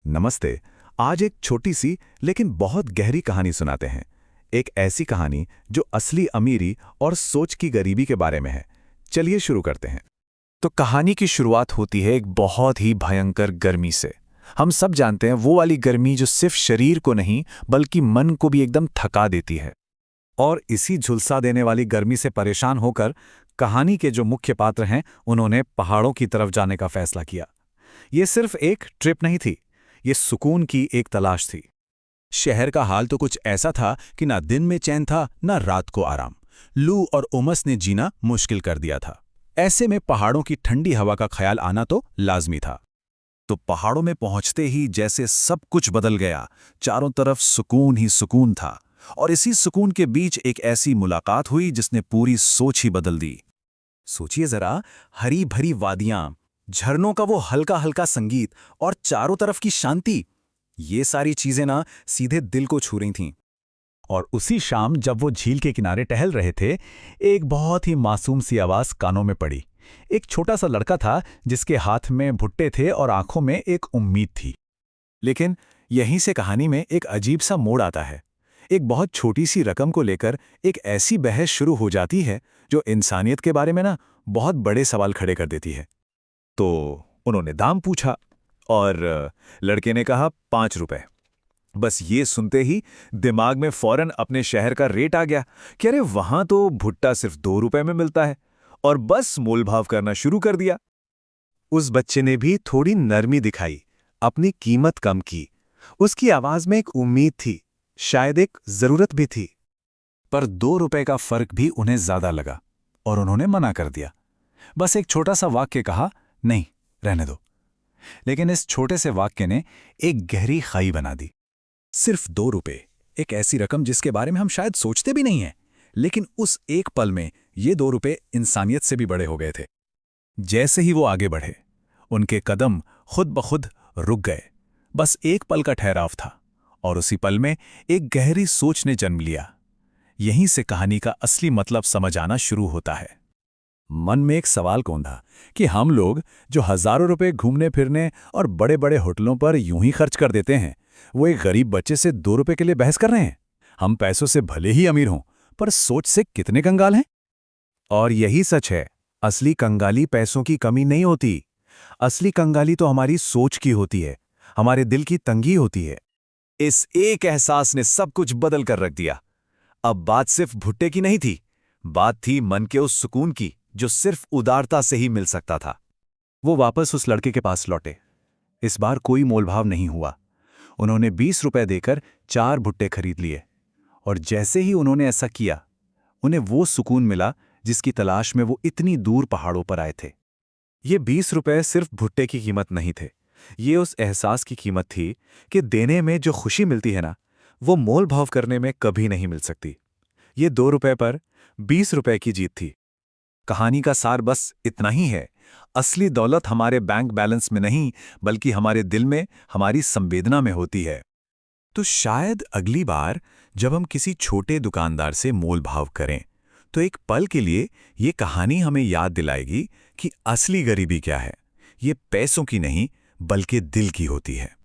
नमस्ते। आज एक छोटी सी लेकिन बहुत गहरी कहानी सुनाते हैं। एक ऐसी कहानी जो असली अमीरी और सोच की गरीबी के बारे में है। चलिए शुरू करते हैं। तो कहानी की शुरुआत होती है एक बहुत ही भयंकर गर्मी से। हम सब जानते हैं वो वाली गर्मी जो सिर्फ शरीर को नहीं बल्कि मन को भी एकदम थका देती है। और इसी झुलसा देने वाली गर्मी से परेशान होकर कहानी के जो मुख्य पात्र हैं उन्होंने पहाड़ों की तरफ जाने का फैसला किया। ये सिर्फ एक ट्रिप नहीं थी, ये सुकून की एक तलाश थी। शहर का हाल तो कुछ ऐसा था कि ना दिन में चैन था ना रात को आराम। लू और उमस ने जीना मुश्किल कर दिया था। ऐसे में पहाड़ों की ठंडी हवा का ख्याल आना तो लाजमी था। तो पहाड़ों में पहुंचते ही जैसे सब कुछ बदल गया। चारों तरफ सुकून ही सुकून था और इसी सुकून के बीच एक ऐसी मुलाकात हुई जिसने पूरी सोच ही बदल दी। सोचिए जरा, हरी भरी वादियां, झरनों का वो हल्का हल्का संगीत और चारों तरफ की शांति, ये सारी चीजें ना सीधे दिल को छू रही थीं। और उसी शाम जब वो झील के किनारे टहल रहे थे, एक बहुत ही मासूम सी आवाज कानों में पड़ी। एक छोटा सा लड़का था जिसके हाथ में भुट्टे थे और आंखों में एक उम्मीद थी। लेकिन यहीं से कहानी में एक अजीब सा मोड़ आता है। एक बहुत छोटी सी रकम को लेकर एक ऐसी बहस शुरू हो जाती है जो इंसानियत के बारे में ना बहुत बड़े सवाल खड़े कर देती है। तो उन्होंने दाम पूछा और लड़के ने कहा 5 रुपए। बस ये सुनते ही दिमाग में फौरन अपने शहर का रेट आ गया कि अरे वहां तो भुट्टा सिर्फ 2 रुपए में मिलता है, और बस मोलभाव करना शुरू कर दिया। उस बच्चे ने भी थोड़ी नरमी दिखाई, अपनी कीमत कम की। उसकी आवाज में एक उम्मीद थी, शायद एक जरूरत भी थी। पर 2 रुपए का फर्क भी उन्हें ज्यादा लगा और उन्होंने मना कर दिया। बस एक छोटा सा वाक्य कहा, नहीं, रहने दो। लेकिन इस छोटे से वाक्य ने एक गहरी खाई बना दी। सिर्फ 2 रुपए, एक ऐसी रकम जिसके बारे में हम शायद सोचते भी नहीं हैं, लेकिन उस एक पल में ये 2 रुपए इंसानियत से भी बड़े हो गए थे। जैसे ही वो आगे बढ़े, उनके कदम खुद ब खुद रुक गए। बस एक पल का ठहराव था और उसी पल में एक गहरी सोच ने जन्म लिया। यहीं से कहानी का असली मतलब समझ आना शुरू होता है। मन में एक सवाल कौंधा कि हम लोग जो हजारों रुपए घूमने फिरने और बड़े बड़े होटलों पर यूं ही खर्च कर देते हैं, वो एक गरीब बच्चे से 2 रुपए के लिए बहस कर रहे हैं। हम पैसों से भले ही अमीर हों, पर सोच से कितने कंगाल हैं। और यही सच है, असली कंगाली पैसों की कमी नहीं होती। असली कंगाली तो हमारी सोच की होती है, हमारे दिल की तंगी होती है। इस एक एहसास ने सब कुछ बदल कर रख दिया। अब बात सिर्फ भुट्टे की नहीं थी, बात थी मन के उस सुकून की जो सिर्फ उदारता से ही मिल सकता था। वो वापस उस लड़के के पास लौटे। इस बार कोई मोलभाव नहीं हुआ। उन्होंने 20 रुपए देकर 4 भुट्टे खरीद लिए। और जैसे ही उन्होंने ऐसा किया, उन्हें वो सुकून मिला जिसकी तलाश में वो इतनी दूर पहाड़ों पर आए थे। ये 20 रुपए सिर्फ भुट्टे की कीमत नहीं थे, ये उस एहसास की कीमत थी कि देने में जो खुशी मिलती है ना, वो मोल भाव करने में कभी नहीं मिल सकती। ये 2 रुपए पर 20 रुपए की जीत थी। कहानी का सार बस इतना ही है, असली दौलत हमारे बैंक बैलेंस में नहीं बल्कि हमारे दिल में, हमारी संवेदना में होती है। तो शायद अगली बार जब हम किसी छोटे दुकानदार से मोल भाव करें, तो एक पल के लिए ये कहानी हमें याद दिलाएगी कि असली गरीबी क्या है। ये पैसों की नहीं बल्कि दिल की होती है।